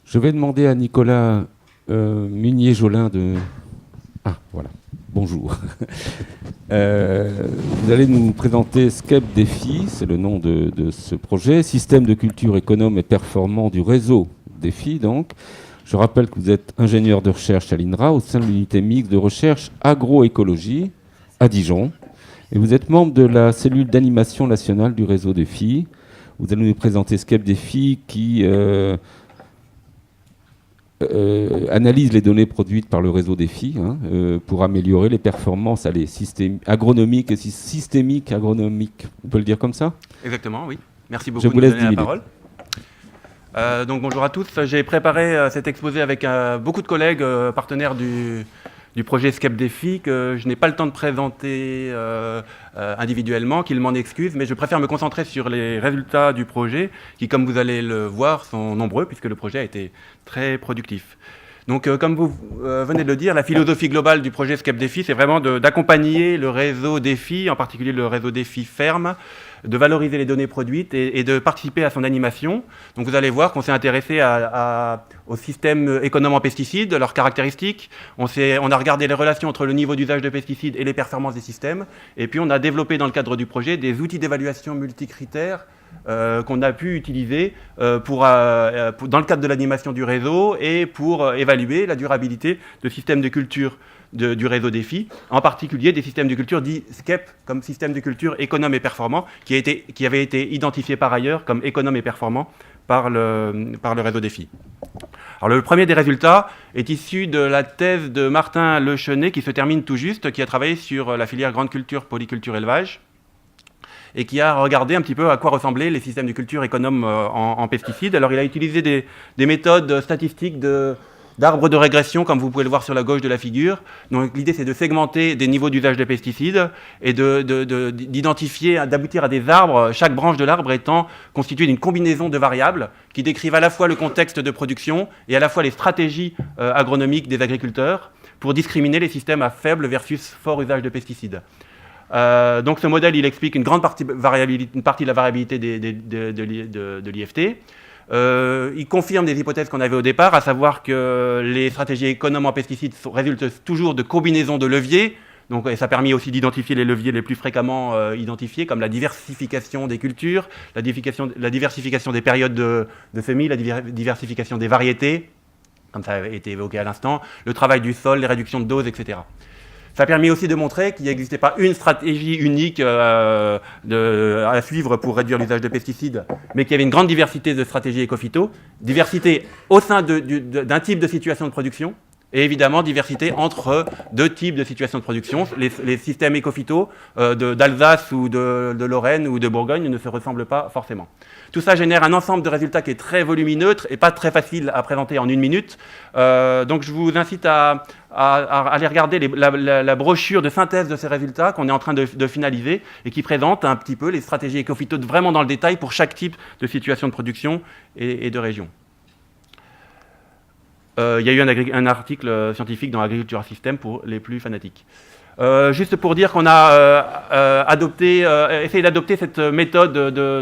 Je vais demander à Nicolas Munier-Jolin de... Ah, voilà. Bonjour. Vous allez nous présenter SCEP Défi, c'est le nom de ce projet, système de culture économe et performant du réseau Défi, donc. Je rappelle que vous êtes ingénieur de recherche à l'INRA au sein de l'unité mixte de recherche agroécologie à Dijon. Et vous êtes membre de la cellule d'animation nationale du réseau Défi. Vous allez nous présenter SCEP Défi qui analyse les données produites par le réseau Défi pour améliorer les performances agronomiques et systémiques agronomiques. On peut le dire comme ça ? Exactement, oui. Merci beaucoup de me donner la parole. Donc bonjour à tous. J'ai préparé cet exposé avec beaucoup de collègues partenaires du projet SCEP Défi que je n'ai pas le temps de présenter individuellement, qu'ils m'en excusent, mais je préfère me concentrer sur les résultats du projet qui, comme vous allez le voir, sont nombreux puisque le projet a été très productif. Donc, comme vous venez de le dire, la philosophie globale du projet SCEP Défi, c'est vraiment d'accompagner le réseau Défi, en particulier le réseau Défi Ferme, de valoriser les données produites et de participer à son animation. Donc, vous allez voir qu'on s'est intéressé au système économe en pesticides, leurs caractéristiques. On a regardé les relations entre le niveau d'usage de pesticides et les performances des systèmes. Et puis, on a développé dans le cadre du projet des outils d'évaluation multicritères qu'on a pu utiliser dans le cadre de l'animation du réseau et pour évaluer la durabilité de systèmes de culture du réseau Défi, en particulier des systèmes de culture dits SCEP, comme système de culture économe et performant, qui avait été identifié par ailleurs comme économe et performant par le réseau Défi. Alors, le premier des résultats est issu de la thèse de Martin Lechenet, qui se termine tout juste, qui a travaillé sur la filière grande culture, polyculture, élevage, et qui a regardé un petit peu à quoi ressemblaient les systèmes de culture économes en pesticides. Alors, il a utilisé des méthodes statistiques d'arbres de régression, comme vous pouvez le voir sur la gauche de la figure. Donc, l'idée, c'est de segmenter des niveaux d'usage de pesticides et d'identifier, d'aboutir à des arbres, chaque branche de l'arbre étant constituée d'une combinaison de variables qui décrivent à la fois le contexte de production et à la fois les stratégies agronomiques des agriculteurs pour discriminer les systèmes à faible versus fort usage de pesticides. Donc ce modèle, il explique une partie de la variabilité de l'IFT. Il confirme des hypothèses qu'on avait au départ, à savoir que les stratégies économes en pesticides résultent toujours de combinaisons de leviers. Donc, et ça a permis aussi d'identifier les leviers les plus fréquemment identifiés, comme la diversification des cultures, la diversification des périodes de semis, la diversification des variétés, comme ça a été évoqué à l'instant, le travail du sol, les réductions de doses, etc. Ça a permis aussi de montrer qu'il n'existait pas une stratégie unique à suivre pour réduire l'usage de pesticides, mais qu'il y avait une grande diversité de stratégies éco-phyto, diversité au sein d'un type de situation de production, et évidemment diversité entre deux types de situations de production. Les systèmes éco-phyto d'Alsace ou de Lorraine ou de Bourgogne ne se ressemblent pas forcément. Tout ça génère un ensemble de résultats qui est très volumineux et pas très facile à présenter en une minute. Donc je vous incite à aller regarder la brochure de synthèse de ces résultats qu'on est en train de finaliser et qui présente un petit peu les stratégies éco-phyto vraiment dans le détail pour chaque type de situation de production et de région. Il y a eu un article scientifique dans Agriculture System pour les plus fanatiques. Juste pour dire qu'on a essayé d'adopter cette méthode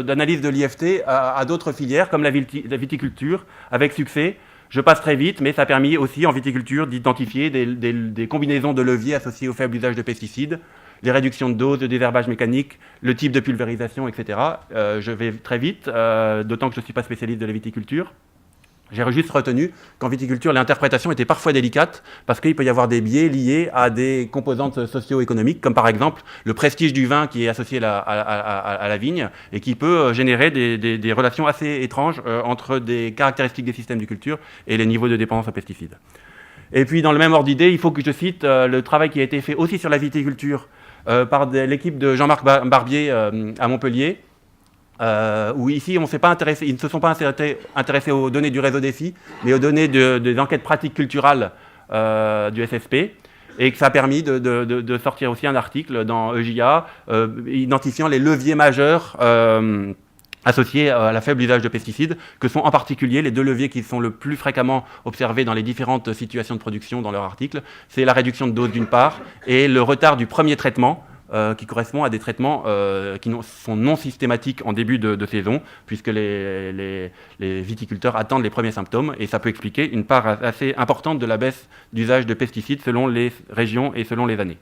d'analyse de l'IFT à d'autres filières, comme la viticulture, avec succès. Je passe très vite, mais ça a permis aussi en viticulture d'identifier des combinaisons de leviers associés au faible usage de pesticides, les réductions de doses, le désherbage mécanique, le type de pulvérisation, etc. Je vais très vite, d'autant que je ne suis pas spécialiste de la viticulture. J'ai juste retenu qu'en viticulture, l'interprétation était parfois délicate parce qu'il peut y avoir des biais liés à des composantes socio-économiques, comme par exemple le prestige du vin qui est associé à la vigne et qui peut générer des relations assez étranges entre des caractéristiques des systèmes de culture et les niveaux de dépendance aux pesticides. Et puis, dans le même ordre d'idée, il faut que je cite le travail qui a été fait aussi sur la viticulture par l'équipe de Jean-Marc Barbier à Montpellier, où ici, ils ne se sont pas intéressés aux données du réseau Défi, mais aux données des enquêtes pratiques culturales du SSP, et que ça a permis de sortir aussi un article dans EJA identifiant les leviers majeurs associés à la faible usage de pesticides, que sont en particulier les deux leviers qui sont le plus fréquemment observés dans les différentes situations de production dans leur article. C'est la réduction de dose d'une part et le retard du premier traitement qui correspond à des traitements qui sont non systématiques en début de saison, puisque les viticulteurs attendent les premiers symptômes, et ça peut expliquer une part assez importante de la baisse d'usage de pesticides selon les régions et selon les années.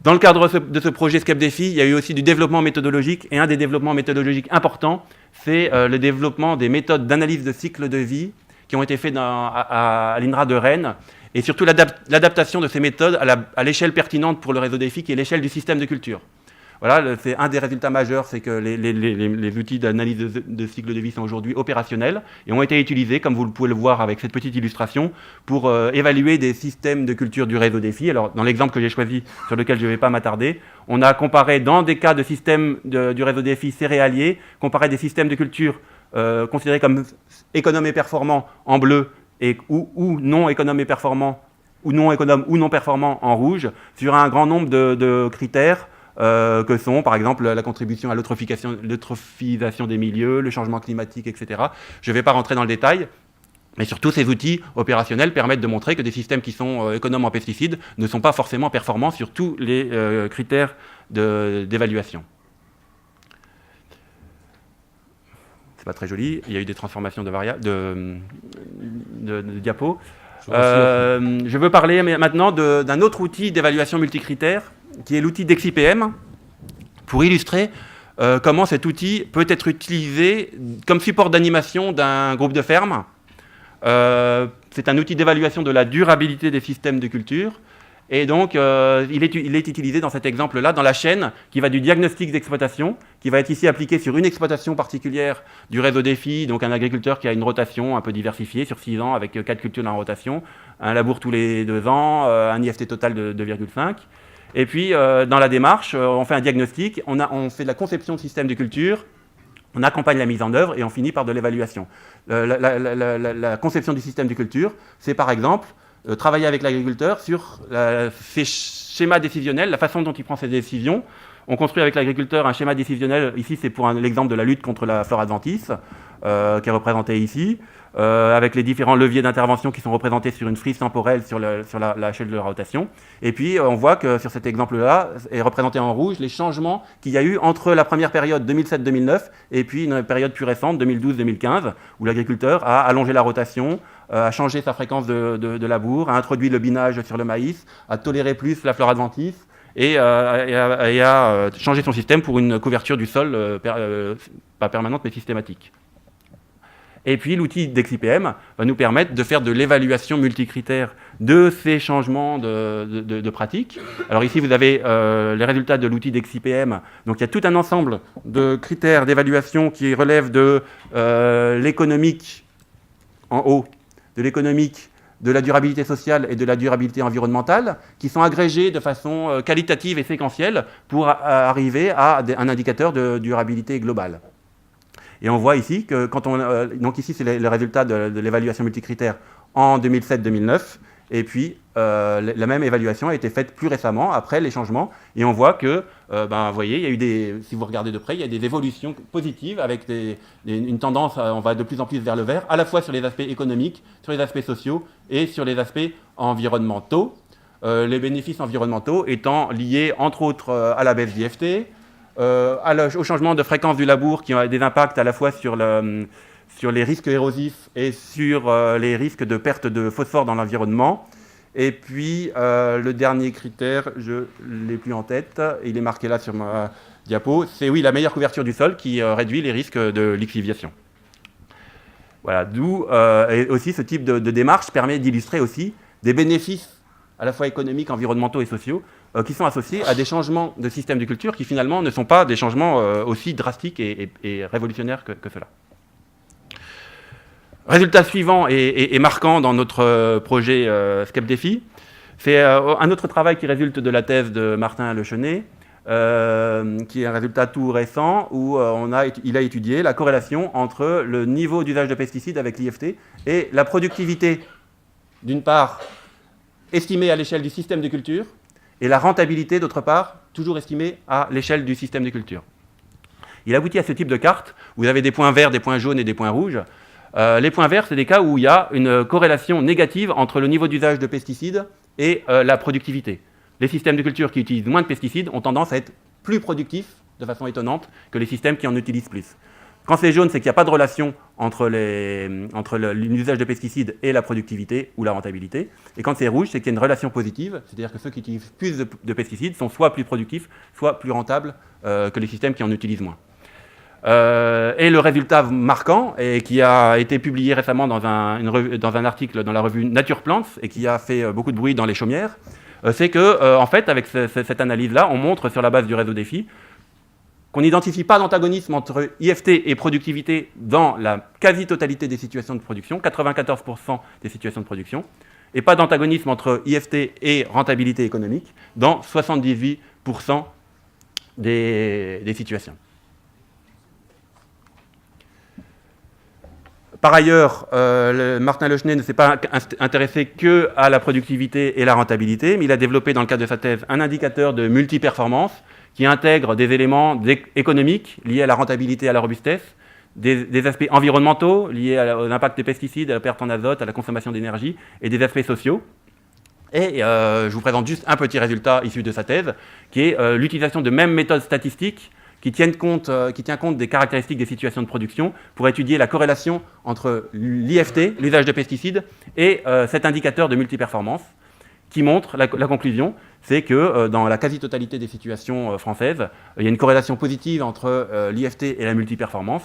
Dans le cadre de ce projet SCEP Défi, il y a eu aussi du développement méthodologique, et un des développements méthodologiques importants, c'est le développement des méthodes d'analyse de cycle de vie qui ont été faits à l'INRA de Rennes, et surtout l'adaptation de ces méthodes à l'échelle pertinente pour le réseau Défi, qui est l'échelle du système de culture. Voilà, c'est un des résultats majeurs, c'est que les outils d'analyse de cycle de vie sont aujourd'hui opérationnels et ont été utilisés, comme vous pouvez le voir avec cette petite illustration, pour évaluer des systèmes de culture du réseau Défi. Alors, dans l'exemple que j'ai choisi, sur lequel je ne vais pas m'attarder, on a comparé, dans des cas de systèmes du réseau Défi céréaliers, comparé des systèmes de culture considérés comme économes et performants en bleu ou non économes et performants, ou non économes ou non performants en rouge, sur un grand nombre de critères que sont, par exemple, la contribution à l'eutrophisation des milieux, le changement climatique, etc. Je ne vais pas rentrer dans le détail, mais surtout, ces outils opérationnels permettent de montrer que des systèmes qui sont économes en pesticides ne sont pas forcément performants sur tous les critères d'évaluation. C'est pas très joli, il y a eu des transformations de diapos. Je veux parler maintenant d'un autre outil d'évaluation multicritère, qui est l'outil DEXIPM, pour illustrer comment cet outil peut être utilisé comme support d'animation d'un groupe de ferme. C'est un outil d'évaluation de la durabilité des systèmes de culture. Et donc, il est utilisé dans cet exemple-là, dans la chaîne qui va du diagnostic d'exploitation, qui va être ici appliqué sur une exploitation particulière du réseau Défi, donc un agriculteur qui a une rotation un peu diversifiée sur 6 ans avec 4 cultures dans la rotation, un labour tous les 2 ans, un IFT total de 2,5. Et puis, dans la démarche, on fait un diagnostic, on fait de la conception de système de culture, on accompagne la mise en œuvre et on finit par de l'évaluation. La conception du système de culture, c'est par exemple travailler avec l'agriculteur sur ses schémas décisionnels, la façon dont il prend ses décisions. On construit avec l'agriculteur un schéma décisionnel, ici c'est pour l'exemple de la lutte contre la flore adventice, qui est représentée ici, avec les différents leviers d'intervention qui sont représentés sur une frise temporelle sur la chaîne de la rotation. Et puis on voit que sur cet exemple-là, est représenté en rouge les changements qu'il y a eu entre la première période 2007-2009 et puis une période plus récente, 2012-2015, où l'agriculteur a allongé la rotation, a changé sa fréquence de labour, a introduit le binage sur le maïs, a toléré plus la flore adventice et a changé son système pour une couverture du sol, pas permanente mais systématique. Et puis l'outil DEXIPM va nous permettre de faire de l'évaluation multicritère de ces changements de pratique. Alors ici, vous avez les résultats de l'outil DEXIPM. Donc il y a tout un ensemble de critères d'évaluation qui relèvent de l'économique en haut, de l'économique, de la durabilité sociale et de la durabilité environnementale, qui sont agrégés de façon qualitative et séquentielle pour arriver à un indicateur de durabilité globale. Et on voit ici que quand donc ici c'est le résultat de l'évaluation multicritère en 2007-2009, et puis la même évaluation a été faite plus récemment après les changements, et on voit que, vous voyez, il y a eu si vous regardez de près, il y a des évolutions positives avec une tendance, on va de plus en plus vers le vert, à la fois sur les aspects économiques, sur les aspects sociaux et sur les aspects environnementaux. Les bénéfices environnementaux étant liés entre autres à la baisse d'IFT, au changement de fréquence du labour qui a des impacts à la fois sur les risques érosifs et sur les risques de perte de phosphore dans l'environnement. Et puis le dernier critère, je ne l'ai plus en tête, il est marqué là sur ma diapo, c'est oui, la meilleure couverture du sol qui réduit les risques de lixiviation. Voilà, d'où et aussi ce type de démarche permet d'illustrer aussi des bénéfices à la fois économiques, environnementaux et sociaux qui sont associés à des changements de système de culture qui finalement ne sont pas des changements aussi drastiques et révolutionnaires que cela. Résultat suivant et marquant dans notre projet SCEP Défi, c'est un autre travail qui résulte de la thèse de Martin Lechenet, qui est un résultat tout récent où il a étudié la corrélation entre le niveau d'usage de pesticides avec l'IFT et la productivité, d'une part, estimée à l'échelle du système de culture, et la rentabilité, d'autre part, toujours estimée à l'échelle du système de culture. Il aboutit à ce type de carte, où vous avez des points verts, des points jaunes et des points rouges. Les points verts, c'est des cas où il y a une corrélation négative entre le niveau d'usage de pesticides et la productivité. les systèmes de culture qui utilisent moins de pesticides ont tendance à être plus productifs de façon étonnante que les systèmes qui en utilisent plus. Quand c'est jaune, c'est qu'il n'y a pas de relation entre l'usage de pesticides et la productivité ou la rentabilité. Et quand c'est rouge, c'est qu'il y a une relation positive, c'est-à-dire que ceux qui utilisent plus de pesticides sont soit plus productifs, soit plus rentables que les systèmes qui en utilisent moins. Et le résultat marquant, et qui a été publié récemment dans un article dans la revue Nature Plants, et qui a fait beaucoup de bruit dans les chaumières, c'est que, en fait, avec cette analyse-là, on montre sur la base du réseau défi qu'on n'identifie pas d'antagonisme entre IFT et productivité dans la quasi-totalité des situations de production, 94% des situations de production, et pas d'antagonisme entre IFT et rentabilité économique dans 78% des situations. Par ailleurs, Martin Leuchenet ne s'est pas intéressé qu'à la productivité et la rentabilité, mais il a développé dans le cadre de sa thèse un indicateur de multiperformance qui intègre des éléments économiques liés à la rentabilité et à la robustesse, des aspects environnementaux liés à l'impact des pesticides, à la perte en azote, à la consommation d'énergie, et des aspects sociaux. Et je vous présente juste un petit résultat issu de sa thèse, qui est l'utilisation de mêmes méthodes statistiques qui tient compte des caractéristiques des situations de production pour étudier la corrélation entre l'IFT, l'usage de pesticides, et cet indicateur de multiperformance, qui montre la conclusion, c'est que dans la quasi-totalité des situations françaises, il y a une corrélation positive entre l'IFT et la multiperformance,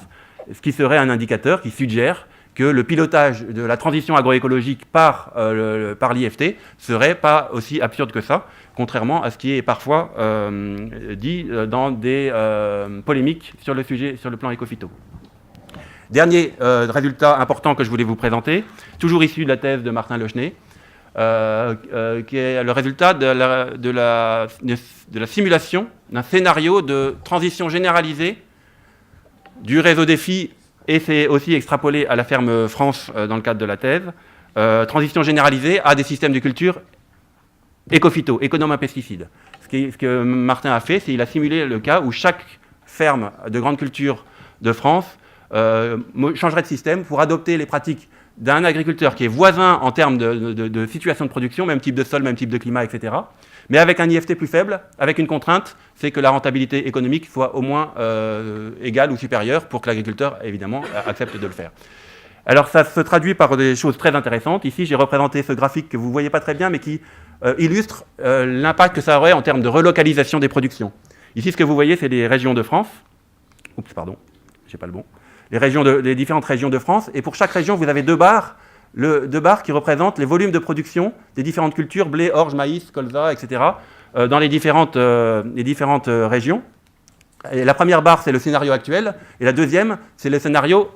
ce qui serait un indicateur qui suggère que le pilotage de la transition agroécologique par l'IFT serait pas aussi absurde que ça, contrairement à ce qui est parfois dit dans des polémiques sur le sujet, sur le plan éco-phyto. Dernier résultat important que je voulais vous présenter, toujours issu de la thèse de Martin Leuchenet, qui est le résultat de la simulation d'un scénario de transition généralisée du réseau défi, et c'est aussi extrapolé à la ferme France dans le cadre de la thèse, transition généralisée à des systèmes de culture éco-phyto, économes à pesticides. Ce que Martin a fait, c'est qu'il a simulé le cas où chaque ferme de grande culture de France changerait de système pour adopter les pratiques d'un agriculteur qui est voisin en termes de situation de production, même type de sol, même type de climat, etc., mais avec un IFT plus faible, avec une contrainte, c'est que la rentabilité économique soit au moins égale ou supérieure pour que l'agriculteur, évidemment, accepte de le faire. Alors ça se traduit par des choses très intéressantes. Ici, j'ai représenté ce graphique que vous ne voyez pas très bien, mais qui illustre l'impact que ça aurait en termes de relocalisation des productions. Ici, ce que vous voyez, c'est les régions de France. Oups, pardon, j'ai pas le bon. Les différentes régions de France, et pour chaque région, vous avez deux barres qui représentent les volumes de production des différentes cultures, blé, orge, maïs, colza, etc., dans les différentes régions. Et la première barre, c'est le scénario actuel, et la deuxième, c'est le scénario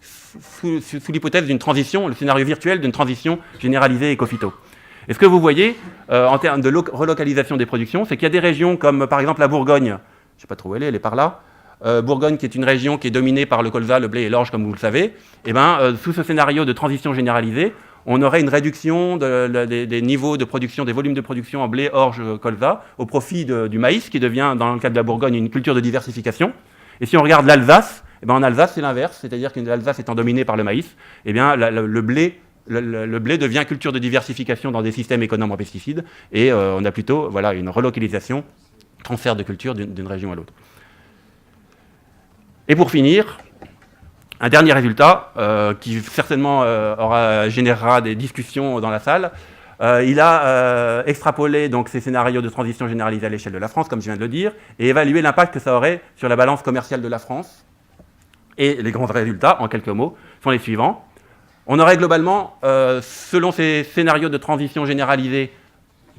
sous l'hypothèse d'une transition, le scénario virtuel d'une transition généralisée éco-phyto. Et ce que vous voyez, en termes de relocalisation des productions, c'est qu'il y a des régions comme, par exemple, la Bourgogne, je ne sais pas trop où elle est par là, Bourgogne, qui est une région qui est dominée par le colza, le blé et l'orge, comme vous le savez, et sous ce scénario de transition généralisée, on aurait une réduction des niveaux de production, des volumes de production en blé, orge, colza, au profit du maïs, qui devient, dans le cas de la Bourgogne, une culture de diversification. Et si on regarde l'Alsace, en Alsace, c'est l'inverse, c'est-à-dire que l'Alsace étant dominée par le maïs, le blé devient culture de diversification dans des systèmes économes en pesticides, et on a plutôt une relocalisation, transfert de culture d'une région à l'autre. Et pour finir, un dernier résultat qui certainement générera des discussions dans la salle. Il a extrapolé donc, ces scénarios de transition généralisée à l'échelle de la France, comme je viens de le dire, et évalué l'impact que ça aurait sur la balance commerciale de la France. Et les grands résultats, en quelques mots, sont les suivants. On aurait globalement, selon ces scénarios de transition généralisée,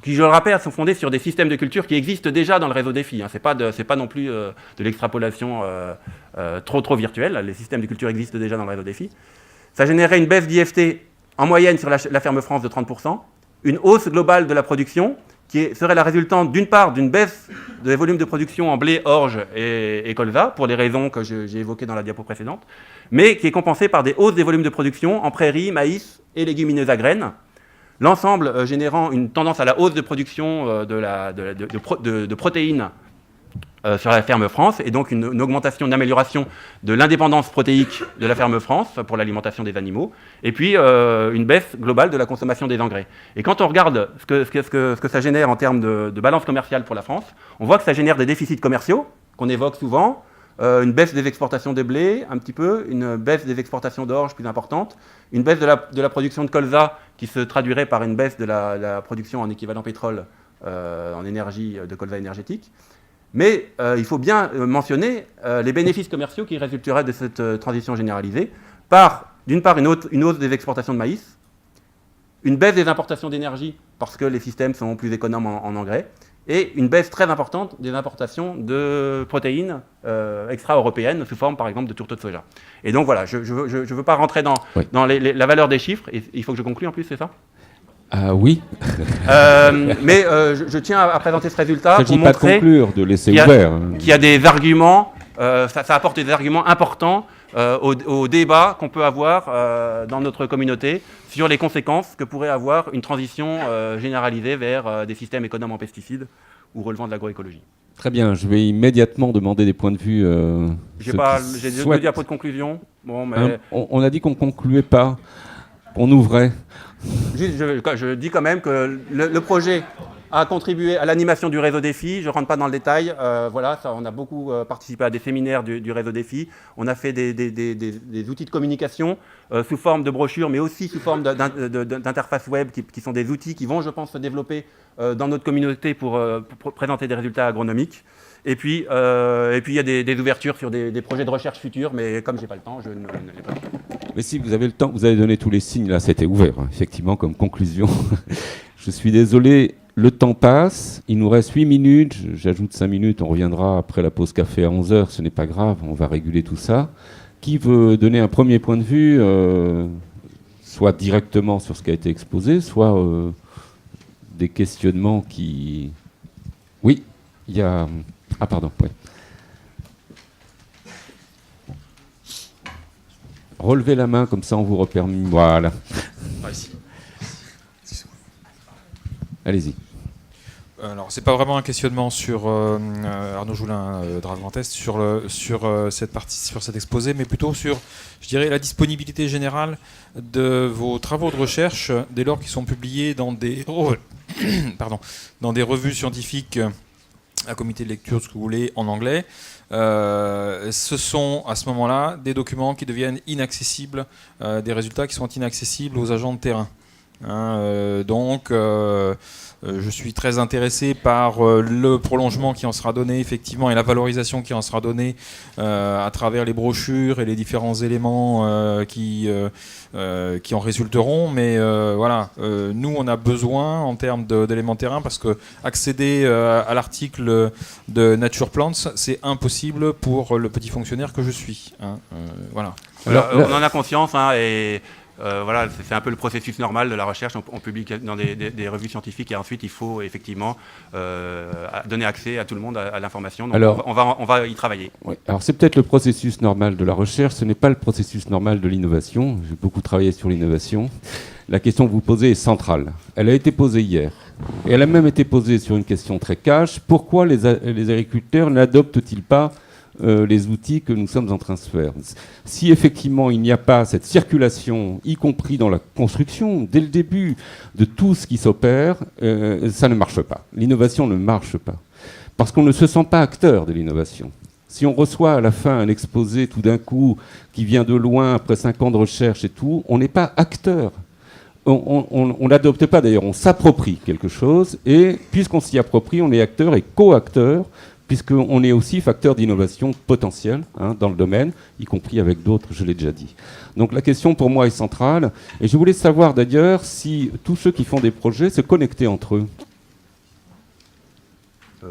qui, je le rappelle, sont fondés sur des systèmes de culture qui existent déjà dans le réseau défi. Ce n'est pas non plus de l'extrapolation trop virtuelle. Les systèmes de culture existent déjà dans le réseau défi. Ça générerait une baisse d'IFT en moyenne sur la ferme France de 30%, une hausse globale de la production qui serait la résultante d'une part d'une baisse des volumes de production en blé, orge et colza, pour les raisons que j'ai évoquées dans la diapo précédente, mais qui est compensée par des hausses des volumes de production en prairies, maïs et légumineuses à graines, l'ensemble générant une tendance à la hausse de production de protéines sur la ferme France, et donc une augmentation, une amélioration de l'indépendance protéique de la ferme France pour l'alimentation des animaux, et puis une baisse globale de la consommation des engrais. Et quand on regarde ce que ça génère en termes de balance commerciale pour la France, on voit que ça génère des déficits commerciaux qu'on évoque souvent, une baisse des exportations de blé, un petit peu, une baisse des exportations d'orge plus importante, une baisse de la production de colza qui se traduirait par une baisse de la production en équivalent pétrole en énergie de colza énergétique. Mais il faut bien mentionner les bénéfices commerciaux qui résulteraient de cette transition généralisée par, d'une part, une hausse des exportations de maïs, une baisse des importations d'énergie parce que les systèmes sont plus économes en engrais, et une baisse très importante des importations de protéines extra-européennes sous forme, par exemple, de tourteaux de soja. Et donc voilà, je ne veux pas rentrer dans la valeur des chiffres, et il faut que je conclue en plus, c'est ça ? Oui. Mais je tiens à présenter ce résultat pour montrer pas de conclure, de laisser ouvert. Qu'il y a des arguments, ça apporte des arguments importants au débat qu'on peut avoir dans notre communauté sur les conséquences que pourrait avoir une transition généralisée vers des systèmes économes en pesticides ou relevant de l'agroécologie. Très bien, je vais immédiatement demander des points de vue. J'ai deux diapos de conclusion. Bon, mais... on a dit qu'on ne concluait pas, qu'on ouvrait. Je dis quand même que le projet a contribué à l'animation du réseau Défi. Je ne rentre pas dans le détail. Voilà, on a beaucoup participé à des séminaires du réseau Défi. On a fait des outils de communication sous forme de brochures, mais aussi sous forme d'interfaces web qui sont des outils qui vont, je pense, se développer dans notre communauté pour présenter des résultats agronomiques. Et puis il y a des ouvertures sur des projets de recherche futurs, mais comme je n'ai pas le temps, je ne l'ai pas dit. Mais si vous avez le temps, vous avez donné tous les signes, là c'était ouvert, effectivement, comme conclusion. Je suis désolé, le temps passe, il nous reste 8 minutes, j'ajoute 5 minutes, on reviendra après la pause café à 11h, ce n'est pas grave, on va réguler tout ça. Qui veut donner un premier point de vue, soit directement sur ce qui a été exposé, soit des questionnements qui... Oui, il y a... Ah pardon, oui. Relevez la main, comme ça on vous repère. Voilà. Allez-y. Alors, c'est pas vraiment un questionnement sur Arnaud Joulin, Dragon Test, sur cette partie, sur cet exposé, mais plutôt sur, je dirais, la disponibilité générale de vos travaux de recherche dès lors qu'ils sont publiés dans des, dans des revues scientifiques à comité de lecture, ce que vous voulez, en anglais. Ce sont à ce moment-là des documents qui deviennent inaccessibles, des résultats qui sont inaccessibles aux agents de terrain. Donc, je suis très intéressé par le prolongement qui en sera donné, effectivement, et la valorisation qui en sera donnée à travers les brochures et les différents éléments qui en résulteront. Mais voilà, nous, on a besoin, en termes d'éléments de terrain, parce que accéder à l'article de Nature Plants, c'est impossible pour le petit fonctionnaire que je suis. Voilà. Alors, on en a conscience, et... voilà, c'est un peu le processus normal de la recherche. On publie dans des revues scientifiques et ensuite il faut effectivement donner accès à tout le monde à l'information. Donc alors, on va y travailler. Oui. Alors c'est peut-être le processus normal de la recherche, ce n'est pas le processus normal de l'innovation. J'ai beaucoup travaillé sur l'innovation. La question que vous posez est centrale. Elle a été posée hier. Et elle a même été posée sur une question très cash. Pourquoi les agriculteurs n'adoptent-ils pas les outils que nous sommes en train de faire. Si effectivement il n'y a pas cette circulation, y compris dans la construction, dès le début de tout ce qui s'opère, ça ne marche pas. L'innovation ne marche pas. Parce qu'on ne se sent pas acteur de l'innovation. Si on reçoit à la fin un exposé tout d'un coup qui vient de loin, après 5 ans de recherche et tout, on n'est pas acteur. On n'adopte pas d'ailleurs, on s'approprie quelque chose, et puisqu'on s'y approprie, on est acteur et co-acteur, puisqu'on est aussi facteur d'innovation potentielle dans le domaine, y compris avec d'autres, je l'ai déjà dit. Donc la question pour moi est centrale, et je voulais savoir d'ailleurs si tous ceux qui font des projets se connectaient entre eux.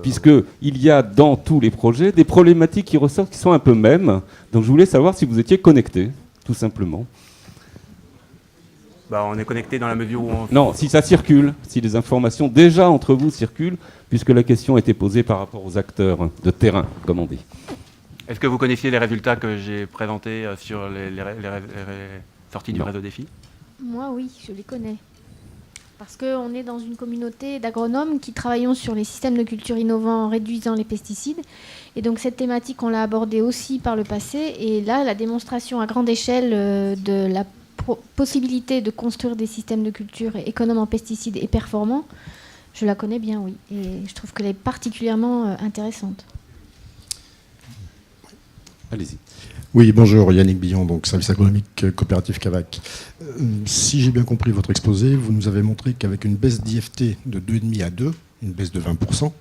Puisqu'il y a dans tous les projets des problématiques qui ressortent qui sont un peu mêmes, donc je voulais savoir si vous étiez connectés, tout simplement. On est connectés dans la mesure où on... Non, si ça circule, si les informations déjà entre vous circulent, puisque la question a été posée par rapport aux acteurs de terrain, comme on dit. Est-ce que vous connaissiez les résultats que j'ai présentés sur les sorties du réseau Défi ? Moi, oui, je les connais. Parce qu'on est dans une communauté d'agronomes qui travaillons sur les systèmes de culture innovants en réduisant les pesticides. Et donc cette thématique, on l'a abordée aussi par le passé. Et là, la démonstration à grande échelle de la possibilité de construire des systèmes de culture économes en pesticides et performants, je la connais bien, oui. Et je trouve qu'elle est particulièrement intéressante. Allez-y. Oui, bonjour, Yannick Billon, donc service agronomique coopératif Cavac. Si j'ai bien compris votre exposé, vous nous avez montré qu'avec une baisse d'IFT de 2,5 à 2, une baisse de 20%,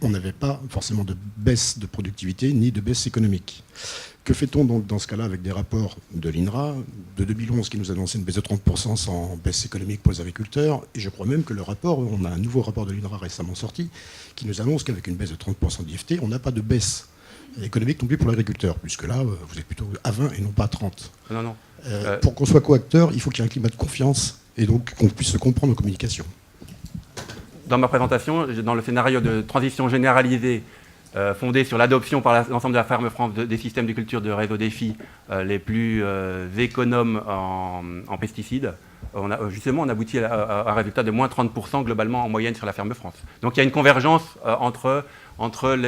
on n'avait pas forcément de baisse de productivité ni de baisse économique. Que fait-on donc dans ce cas-là avec des rapports de l'INRA de 2011 qui nous annonçait une baisse de 30% sans baisse économique pour les agriculteurs? Et je crois même que le rapport, on a un nouveau rapport de l'INRA récemment sorti qui nous annonce qu'avec une baisse de 30% d'IFT, on n'a pas de baisse économique non plus pour l'agriculteur, puisque là, vous êtes plutôt à 20 et non pas à 30. Non. Pour qu'on soit coacteur, il faut qu'il y ait un climat de confiance et donc qu'on puisse se comprendre en communication. Dans ma présentation, dans le scénario de transition généralisée fondé sur l'adoption par l'ensemble de la ferme France des systèmes de culture de réseau défi les plus économes en pesticides, on aboutit à un résultat de moins 30% globalement en moyenne sur la ferme France. Donc il y a une convergence entre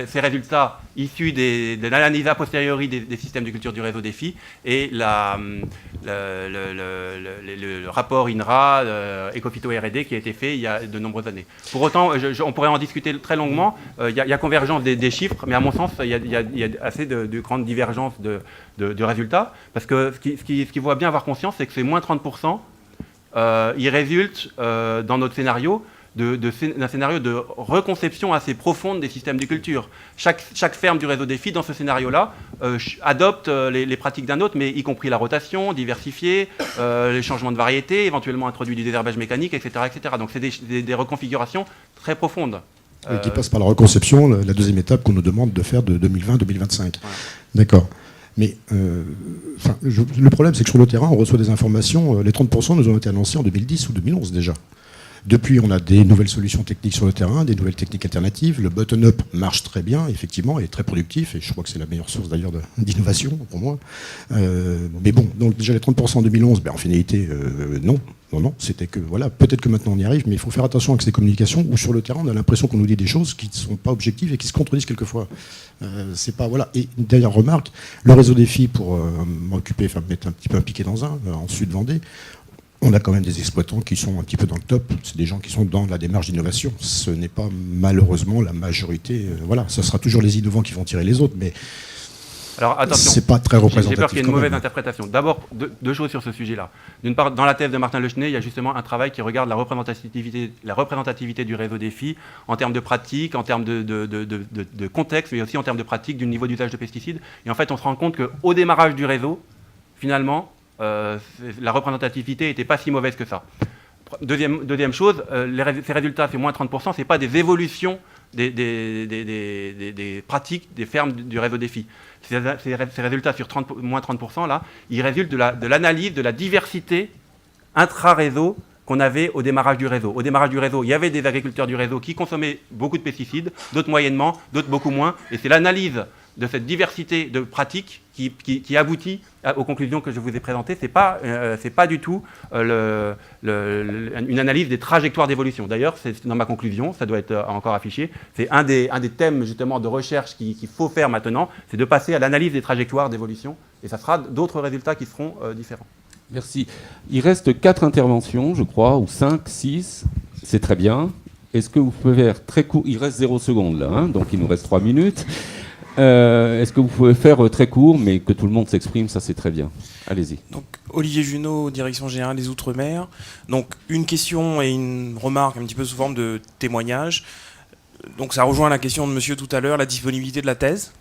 ces résultats issus de l'analyse a posteriori des systèmes de culture du réseau défi et le rapport INRA, Ecophyto R&D qui a été fait il y a de nombreuses années. Pour autant, on pourrait en discuter très longuement. Il y a convergence des chiffres, mais à mon sens, il y a assez de grandes divergences de résultats. Parce que ce qu'il faut bien avoir conscience, c'est que ces moins 30%, il résulte dans notre scénario d'un scénario de reconception assez profonde des systèmes de culture. Chaque ferme du réseau défi, dans ce scénario-là, adopte les pratiques d'un autre, mais y compris la rotation, diversifiée, les changements de variété, éventuellement introduit du désherbage mécanique, etc. etc. Donc c'est des reconfigurations très profondes. Et qui passent par la reconception, la deuxième étape qu'on nous demande de faire de 2020-2025. Ouais. D'accord. Mais le problème, c'est que sur le terrain, on reçoit des informations. Les 30% nous ont été annoncés en 2010 ou 2011 déjà. Depuis, on a des nouvelles solutions techniques sur le terrain, des nouvelles techniques alternatives. Le bottom-up marche très bien, effectivement, et est très productif. Et je crois que c'est la meilleure source d'ailleurs d'innovation pour moi. Mais bon, donc déjà les 30% en 2011, en finalité, non. C'était que, voilà, peut-être que maintenant on y arrive, mais il faut faire attention avec ces communications où sur le terrain, on a l'impression qu'on nous dit des choses qui ne sont pas objectives et qui se contredisent quelquefois. C'est pas, voilà. Et une dernière remarque, le réseau défi, pour mettre un petit peu impliqué dans en Sud-Vendée, on a quand même des exploitants qui sont un petit peu dans le top. C'est des gens qui sont dans la démarche d'innovation. Ce n'est pas malheureusement la majorité. Voilà, ce sera toujours les innovants qui vont tirer les autres, mais alors attention, c'est pas très représentatif. J'ai peur qu'il y ait une mauvaise interprétation. D'abord, deux choses sur ce sujet-là. D'une part, dans la thèse de Martin Lechenay, il y a justement un travail qui regarde la représentativité du réseau défi en termes de pratique, en termes de contexte, mais aussi en termes de pratique du niveau d'usage de pesticides. Et en fait, on se rend compte qu'au démarrage du réseau, finalement, la représentativité n'était pas si mauvaise que ça. Deuxième chose, ces résultats, ces moins 30%, ce n'est pas des évolutions des pratiques des fermes du réseau défi. Ces résultats sur moins 30%, là, ils résultent de l'analyse de la diversité intra-réseau qu'on avait au démarrage du réseau. Au démarrage du réseau, il y avait des agriculteurs du réseau qui consommaient beaucoup de pesticides, d'autres moyennement, d'autres beaucoup moins, et c'est l'analyse de cette diversité de pratiques qui aboutit aux conclusions que je vous ai présentées. C'est pas du tout une analyse des trajectoires d'évolution. D'ailleurs, c'est dans ma conclusion, ça doit être encore affiché, c'est un des thèmes justement de recherche qu'il faut faire maintenant, c'est de passer à l'analyse des trajectoires d'évolution, et ça sera d'autres résultats qui seront différents. Merci. Il reste 4 interventions, je crois, ou 5, 6, c'est très bien. Est-ce que vous pouvez faire très court? Il reste 0 secondes là, hein, donc il nous reste 3 minutes. Est-ce que vous pouvez faire très court, mais que tout le monde s'exprime, ça c'est très bien. Allez-y. Donc, Olivier Junot, Direction Générale des Outre-mer. Donc, une question et une remarque un petit peu sous forme de témoignage. Donc, ça rejoint la question de monsieur tout à l'heure, la disponibilité de la thèse.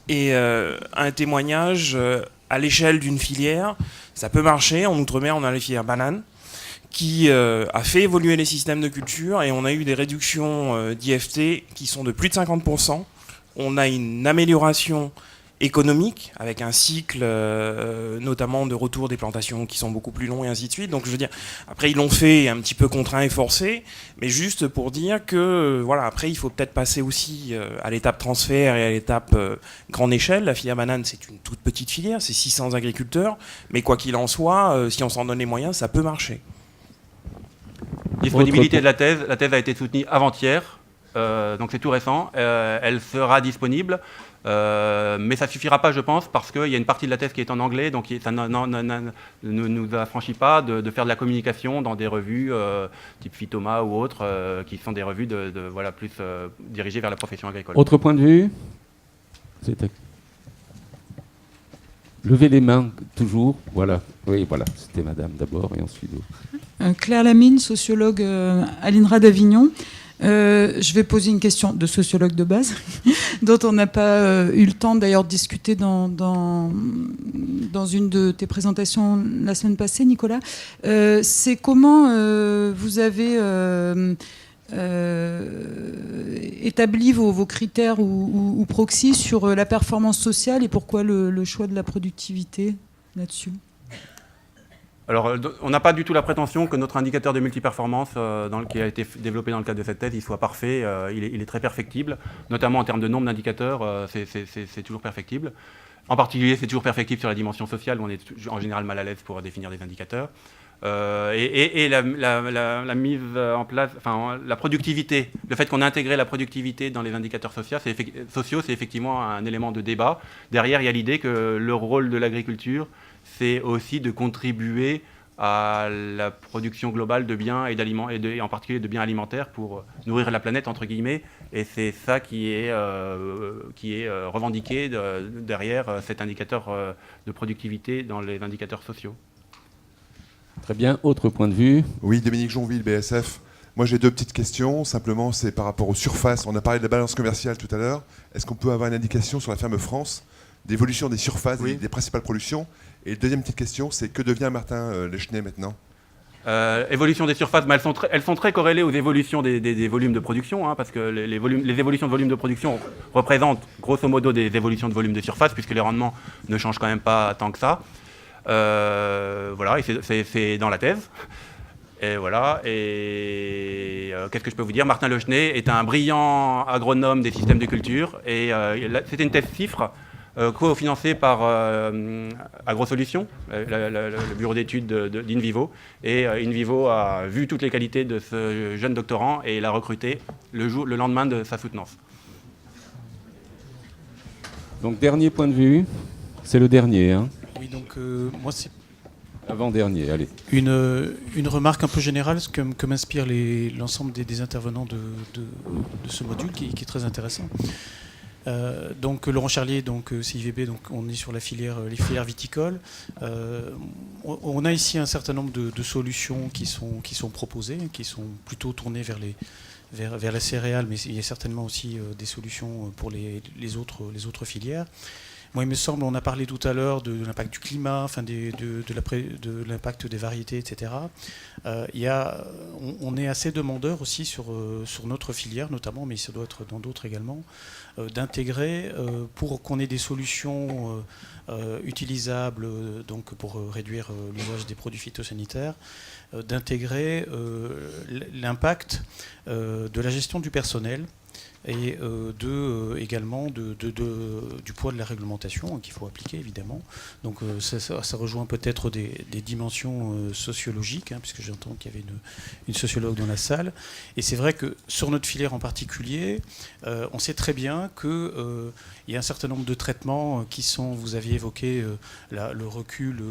Et un témoignage à l'échelle d'une filière, ça peut marcher. En Outre-mer, on a la filière banane qui a fait évoluer les systèmes de culture et on a eu des réductions d'IFT qui sont de plus de 50%. On a une amélioration économique avec un cycle notamment de retour des plantations qui sont beaucoup plus longs et ainsi de suite. Donc je veux dire, après ils l'ont fait un petit peu contraint et forcé, mais juste pour dire que voilà, après il faut peut-être passer aussi à l'étape transfert et à l'étape grande échelle. La filière banane, c'est une toute petite filière, c'est 600 agriculteurs, mais quoi qu'il en soit, si on s'en donne les moyens, ça peut marcher. Disponibilité de la thèse a été soutenue avant-hier, donc c'est tout récent. Elle sera disponible, mais ça ne suffira pas, je pense, parce qu'il y a une partie de la thèse qui est en anglais, donc ça ne nous affranchit pas de faire de la communication dans des revues type Phytoma ou autres, qui sont des revues plus dirigées vers la profession agricole. Autre point de vue ? Levez les mains, toujours. Voilà. Oui, voilà. C'était madame d'abord et ensuite vous. Claire Lamine, sociologue à l'INRA d'Avignon. Je vais poser une question de sociologue de base, dont on n'a pas eu le temps d'ailleurs de discuter dans une de tes présentations la semaine passée, Nicolas. C'est comment vous avez établi vos critères ou proxys sur la performance sociale et pourquoi le choix de la productivité là-dessus ? Alors, on n'a pas du tout la prétention que notre indicateur de multiperformance qui a été développé dans le cadre de cette thèse, il soit parfait, il est très perfectible, notamment en termes de nombre d'indicateurs, c'est toujours perfectible. En particulier, c'est toujours perfectible sur la dimension sociale, où on est en général mal à l'aise pour définir des indicateurs. Et la mise en place, enfin la productivité, le fait qu'on a intégré la productivité dans les indicateurs sociaux, c'est effectivement un élément de débat. Derrière, il y a l'idée que le rôle de l'agriculture, c'est aussi de contribuer à la production globale de biens et d'aliments, et en particulier de biens alimentaires pour nourrir la planète, entre guillemets. Et c'est ça qui est revendiqué derrière cet indicateur de productivité dans les indicateurs sociaux. Très bien. Autre point de vue ? Oui, Dominique Jonville, BSF. Moi, j'ai deux petites questions. Simplement, c'est par rapport aux surfaces. On a parlé de la balance commerciale tout à l'heure. Est-ce qu'on peut avoir une indication sur la ferme France d'évolution des surfaces, oui, des principales productions? Et deuxième petite question, c'est que devient Martin Lechner maintenant? Évolution des surfaces, mais elles sont très corrélées aux évolutions des volumes de production, hein, parce que les évolutions de volume de production représentent grosso modo des évolutions de volume de surface, puisque les rendements ne changent quand même pas tant que ça. Voilà, et c'est dans la thèse. Et voilà, et qu'est-ce que je peux vous dire? Martin Lechner est un brillant agronome des systèmes de culture, et c'était une thèse CIFRE, co-financé par AgroSolutions, le bureau d'études d'InVivo. Et InVivo a vu toutes les qualités de ce jeune doctorant et l'a recruté le lendemain de sa soutenance. Donc, dernier point de vue, c'est le dernier. Hein. Oui, donc moi c'est... Avant-dernier, allez. Une remarque un peu générale que m'inspire l'ensemble des intervenants de ce module qui est très intéressant. Donc Laurent Charlier, donc CIVB, donc on est sur les filières viticoles. On a ici un certain nombre de solutions qui sont proposées, qui sont plutôt tournées vers la céréale, mais il y a certainement aussi des solutions pour les autres filières. Moi, il me semble, on a parlé tout à l'heure de l'impact du climat, enfin de l'impact des variétés, etc. On est assez demandeur aussi sur notre filière, notamment, mais ça doit être dans d'autres également, d'intégrer pour qu'on ait des solutions utilisables, donc pour réduire l'usage des produits phytosanitaires, d'intégrer l'impact de la gestion du personnel et également du poids de la réglementation qu'il faut appliquer évidemment. Donc ça rejoint peut-être des dimensions sociologiques, hein, puisque j'entends qu'il y avait une sociologue dans la salle. Et c'est vrai que sur notre filière en particulier, on sait très bien qu'il y a un certain nombre de traitements qui sont, vous aviez évoqué le recul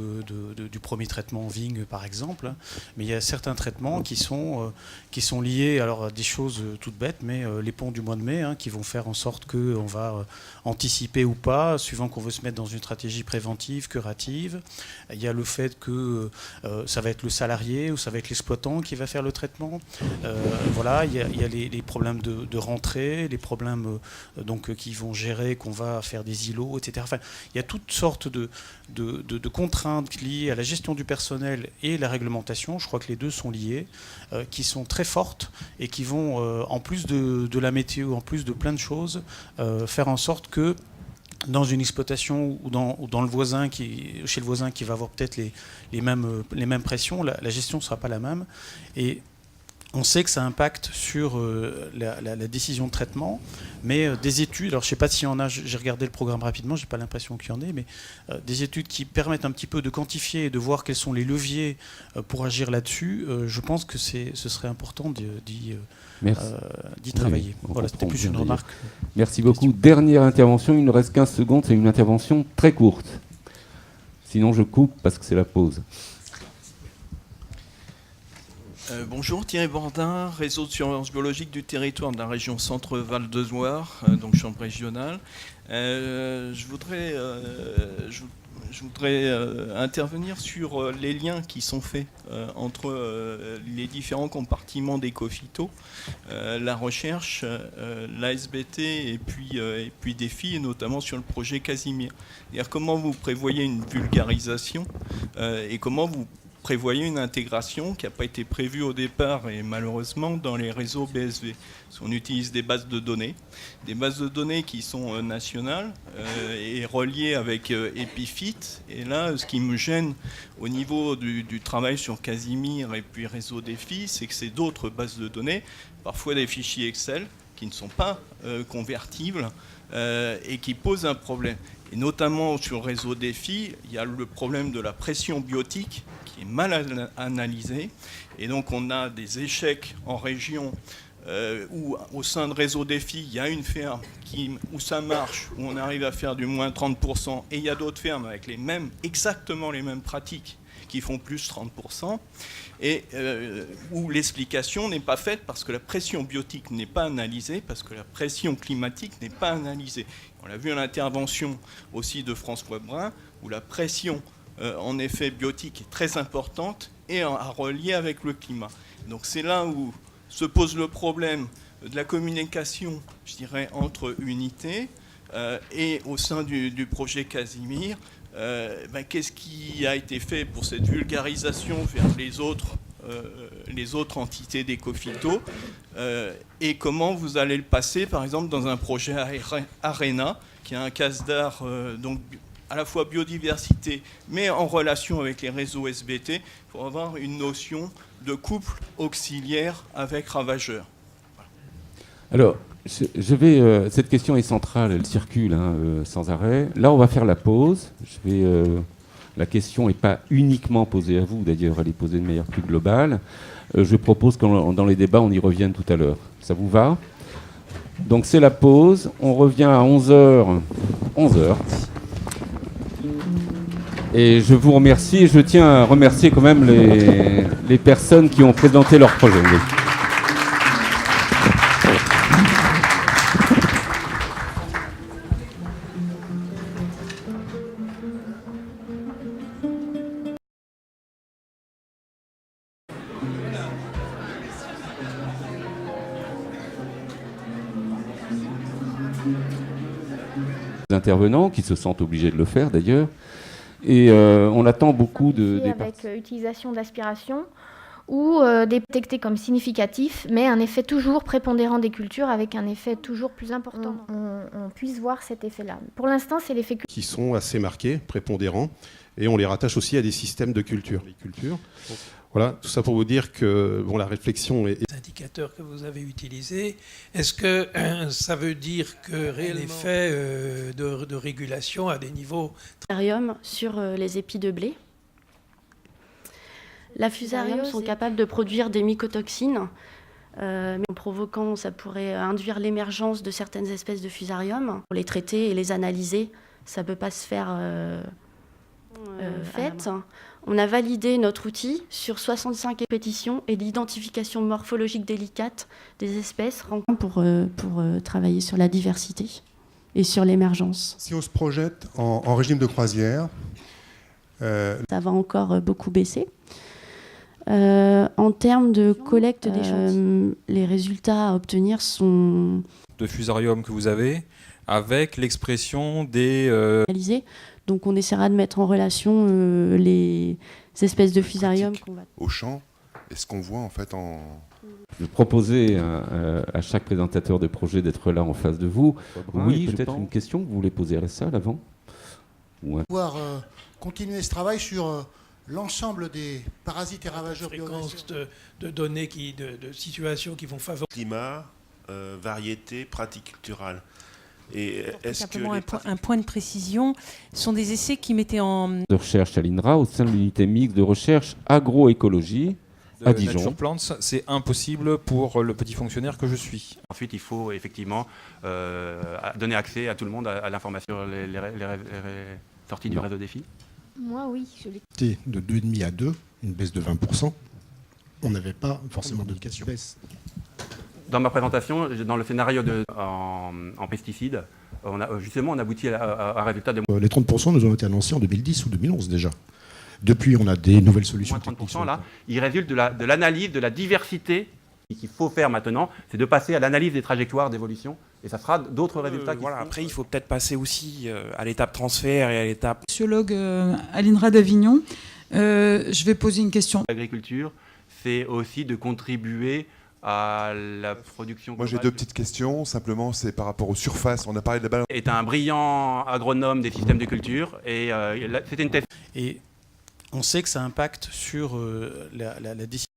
du premier traitement en vigne par exemple, hein, mais il y a certains traitements qui sont liés alors, à des choses toutes bêtes, mais les ponts du mois de mai, hein, qui vont faire en sorte qu'on va anticiper ou pas, suivant qu'on veut se mettre dans une stratégie préventive, curative. Il y a le fait que ça va être le salarié ou ça va être l'exploitant qui va faire le traitement. Voilà, il y a les problèmes de rentrée, les problèmes qui vont gérer qu'on va faire des îlots, etc. Enfin, il y a toutes sortes de contraintes liées à la gestion du personnel et la réglementation. Je crois que les deux sont liés, qui sont très fortes et qui vont, en plus de la météo, en plus de plein de choses, faire en sorte que dans une exploitation ou dans le voisin chez le voisin qui va avoir peut-être les mêmes pressions, la gestion ne sera pas la même. Et on sait que ça impacte sur la décision de traitement, mais des études, alors je ne sais pas s'il y en a, j'ai regardé le programme rapidement, je n'ai pas l'impression qu'il y en ait, mais des études qui permettent un petit peu de quantifier et de voir quels sont les leviers pour agir là-dessus, je pense que ce serait important d'y travailler. Oui, voilà, c'était plus une remarque. Merci beaucoup. Dernière intervention, il nous reste 15 secondes, c'est une intervention très courte. Sinon je coupe parce que c'est la pause. Bonjour, Thierry Bordin, réseau de surveillance biologique du territoire de la région Centre-Val de Loire, donc chambre régionale. Je voudrais intervenir sur les liens qui sont faits entre les différents compartiments d'Ecofito, la recherche, l'ASBT et puis DEFI, et notamment sur le projet Casimir. C'est-à-dire comment vous prévoyez une vulgarisation et comment vous prévoyez une intégration qui n'a pas été prévue au départ et malheureusement dans les réseaux BSV. On utilise des bases de données qui sont nationales et reliées avec Epifit. Et là, ce qui me gêne au niveau du travail sur Casimir et puis réseau DEFI, c'est que c'est d'autres bases de données, parfois des fichiers Excel qui ne sont pas convertibles et qui posent un problème. Et notamment sur le réseau DEFI, il y a le problème de la pression biotique qui est mal analysée. Et donc on a des échecs en région où au sein de réseau DEFI, il y a une ferme où ça marche, où on arrive à faire du moins 30%, et il y a d'autres fermes avec exactement les mêmes pratiques qui font plus 30%, et où l'explication n'est pas faite parce que la pression biotique n'est pas analysée, parce que la pression climatique n'est pas analysée. On l'a vu à l'intervention aussi de François Brun, où la pression en effet biotique est très importante et à relier avec le climat. Donc c'est là où se pose le problème de la communication, je dirais, entre unités et au sein du projet Casimir. Qu'est-ce qui a été fait pour cette vulgarisation vers les autres entités d'Ecofito et comment vous allez le passer, par exemple, dans un projet ARENA, qui a un casse d'art donc à la fois biodiversité, mais en relation avec les réseaux SBT, pour avoir une notion de couple auxiliaire avec ravageurs. Voilà. Alors, cette question est centrale, elle circule sans arrêt. Là, on va faire la pause. La question n'est pas uniquement posée à vous, d'ailleurs, elle est posée de manière plus globale. Je propose que dans les débats, on y revienne tout à l'heure. Ça vous va ? Donc c'est la pause. On revient à 11h. Et je vous remercie. Et je tiens à remercier quand même les personnes qui ont présenté leur projet. Intervenants qui se sentent obligés de le faire d'ailleurs. Et on attend beaucoup avec utilisation d'aspiration ou détecté comme significatif, mais un effet toujours prépondérant des cultures avec un effet toujours plus important. On puisse voir cet effet-là. Pour l'instant, c'est l'effet qui sont assez marqués, prépondérants, et on les rattache aussi à des systèmes de culture. Voilà, tout ça pour vous dire que la réflexion est... Les indicateurs que vous avez utilisés, est-ce que ça veut dire que réellement l'effet de régulation à des niveaux... Fusarium sur les épis de blé. La fusarium sont capables de produire des mycotoxines, mais en provoquant, ça pourrait induire l'émergence de certaines espèces de fusarium. Pour les traiter et les analyser, ça ne peut pas se faire fait. On a validé notre outil sur 65 pétitions et l'identification morphologique délicate des espèces pour travailler sur la diversité et sur l'émergence. Si on se projette en régime de croisière... Ça va encore beaucoup baisser. En termes de collecte d'échantillons, les résultats à obtenir sont... De fusarium que vous avez, avec l'expression des... Donc on essaiera de mettre en relation les espèces de fusarium qu'on va... Au champ, et ce qu'on voit en fait en... Je proposais à chaque présentateur de projet d'être là en face de vous. Oui, peut-être une question que vous voulez poser à la salle avant ? Pouvoir continuer ce travail sur l'ensemble des parasites et ravageurs fréquence de données, de situations qui vont favoriser. Climat, variété, pratique culturelle. Et simplement un point de précision, ce sont des essais qui mettaient en... de recherche à l'INRA au sein de l'unité mixte de recherche agroécologie à Dijon. Nature Plants, c'est impossible pour le petit fonctionnaire que je suis. Ensuite, il faut effectivement donner accès à tout le monde à l'information sur les sorties du réseau défi. Moi, oui, je l'ai. De 2,5 à 2, une baisse de 20%. On n'avait pas forcément de baisse. Dans ma présentation, dans le scénario en pesticides, on aboutit à un résultat de... Les 30% nous ont été annoncés en 2010 ou 2011 déjà. Depuis, on a des nouvelles solutions. Moins 30% là, il résulte de l'analyse de la diversité. Ce qu'il faut faire maintenant, c'est de passer à l'analyse des trajectoires d'évolution. Et ça sera d'autres résultats. Après, il faut peut-être passer aussi à l'étape transfert et à l'étape... Sociologue à l'INRA d'Avignon, je vais poser une question. L'agriculture, c'est aussi de contribuer à la production. Moi j'ai deux petites questions, simplement c'est par rapport aux surfaces, on a parlé de la balance. Est un brillant agronome des systèmes de culture et c'était une thèse. Et on sait que ça impacte sur la décision.